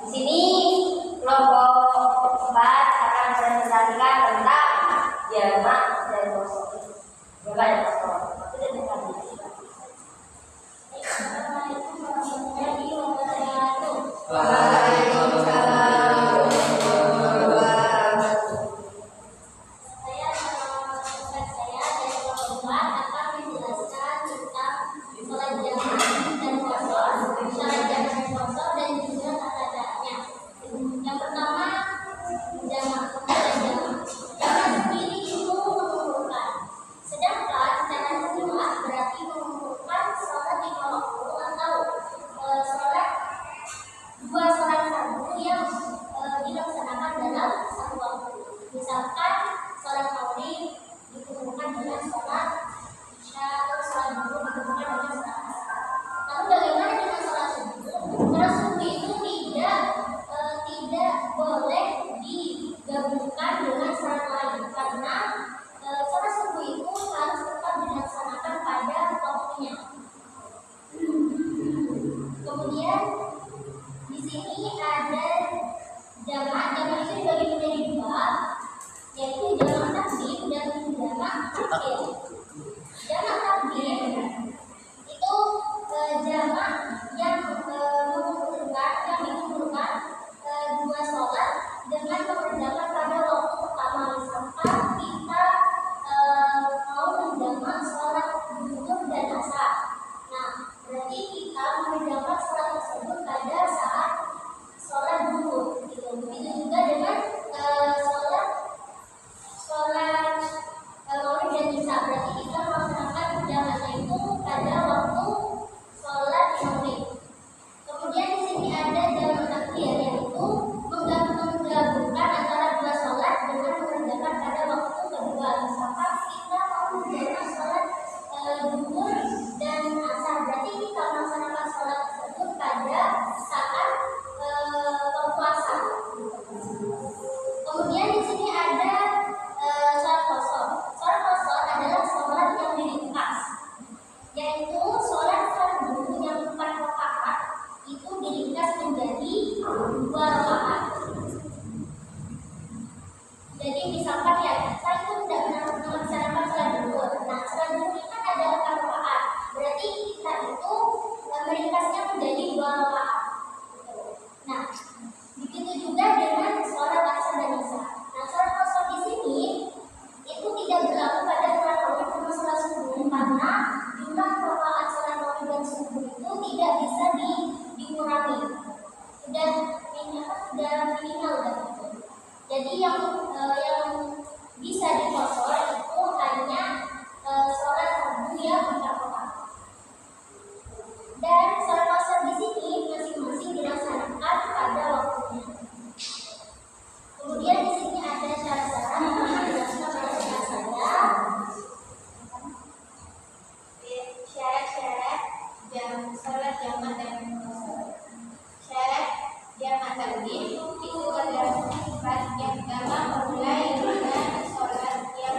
Di sini kelompok 4 akan mempresentasikan tentang jamak dan kosong. Jamak dan kosong. Itu dan Assalamualaikum warahmatullahi wabarakatuh. Waalaikumsalam. Misalkan sholat maghrib dikumpulkan dengan sholat isya atau sholat zuhur dikumpulkan dengan sholat asar. Lalu bagaimana dengan sholat subuh? Sholat subuh itu tidak boleh digabungkan dengan sholat lain karena sholat subuh itu harus tetap dilaksanakan pada waktunya. Kemudian di sini ada jamak itu dibagi menjadi dua, yaitu jamak takdim dan jamak takhir. Jamak takdim itu jamak yang mengumpulkan dua sholat dengan mengerjakan pada waktu pertama. Misalkan kita mau menjamak sholat zuhur dan asar. Nah, berarti kita mengerjakan sholat tersebut pada saat sholat zuhur. Begitu juga dengan sholat maghrib dan isya, berarti kita melaksanakan jamaknya itu pada waktu sholat maghrib. Kemudian di sini ada jamak takhir, yaitu menggabungkan antara dua sholat dengan mengerjakan pada waktu kedua. Misalkan kita mau menjamak sholat zuhur dan asar, berarti kita melaksanakan sholat tersebut pada saat waktu asar. Kemudian di sini ada sholat kosor. Sholat kosor adalah sholat yang diringkas, yaitu sholat fardu yang 4 rakaat itu diringkas menjadi 2 rakaat. Jadi misalkan ya, saya itu tidak pernah melaksanakan sholat zuhur. Nah, sholat zuhur ini kan ada 4 rakaat, berarti kita itu meringkasnya menjadi 2 rakaat. Nah, begitu juga dengan sholat asar dan isya. Nah, sholat kosor di sini itu tidak berlaku pada sholat maghrib sama sholat subuh karena jumlah rakaat sholat maghrib dan subuh itu tidak bisa dikurangi. Sudah minimal gitu. Jadi yang bisa dikosor itu hanya sholat subuh yang 4 rakaat. Dan sholat kosor di sini masing-masing dilaksanakan pada waktunya. Kemudian di sini ada syarat-syarat yang akan dijelaskan oleh Ustaz saya. Syarat-syarat sholat jamak dan kosor. Syarat jamak takdim itu adalah sifat yang pertama memulai dengan sholat yang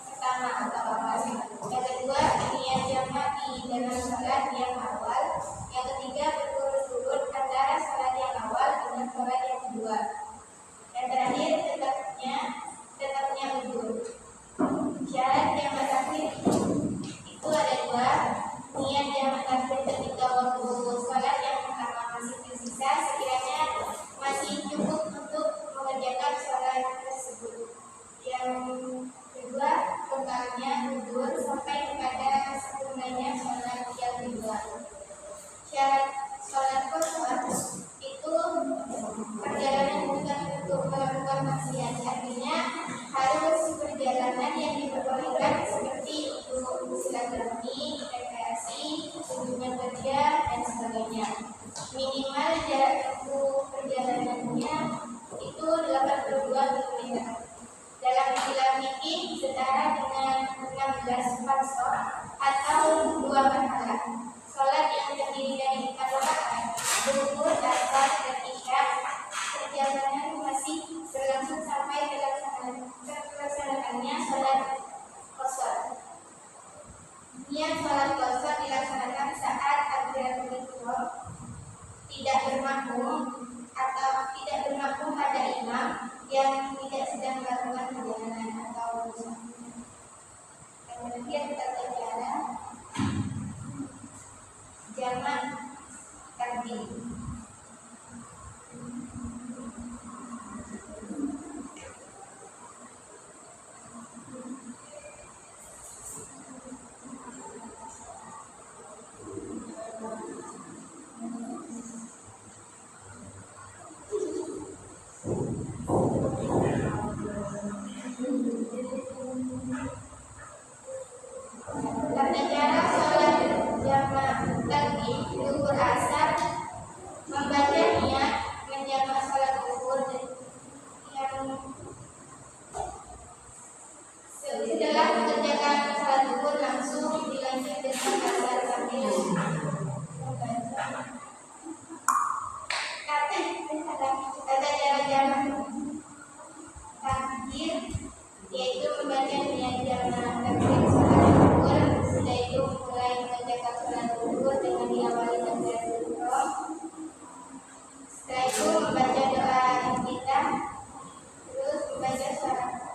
pertama atau awal. Yang kedua niat jamak di dalam sholat yang awal. Yang ketiga berturut-turut antara sholat yang awal dengan sholat yang kedua. Yang terakhir tetapnya uzur. Syarat jamak takhir itu ada 2. Niat jamak takhir ketika waktu sholat yang pertama masih tersisa, sekiranya masih cukup tata cara takbir, yaitu membaca niat jamaah takbir salat zuhur. Setelah itu mulai mengerjakan salat zuhur dengan diawali takbiratul ihram. Setelah itu membaca doa iftitah, terus membaca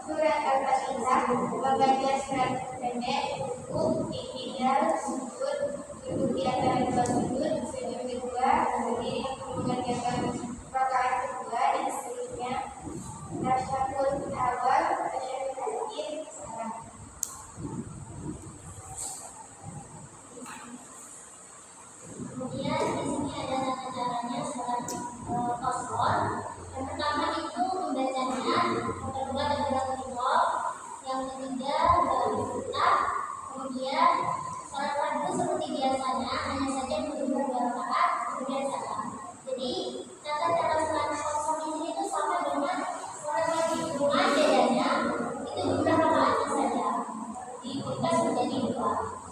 surat Al-Fatihah, membaca surat pendek, rukuk, i'tidal, sujud, duduk di antara dua sujud, sujud kedua, berdiri untuk mengerjakan rakaat kedua dan seterusnya. Tasyahud awal, tasyahud akhir, salam. Kemudian di sini ada tata caranya salat qasar. Yang pertama itu membaca niat, yang kedua takbiratul ihram, yang ketiga doa iftitah. Kemudian salat fardu seperti biasanya, hanya saja berdua 2 rakaat, kemudian salam. Jadi tata cara salat qasar di sini itu sama dengan salat wajib, cuma bedanya itu jumlah rakaatnya saja diberikan menjadi 2.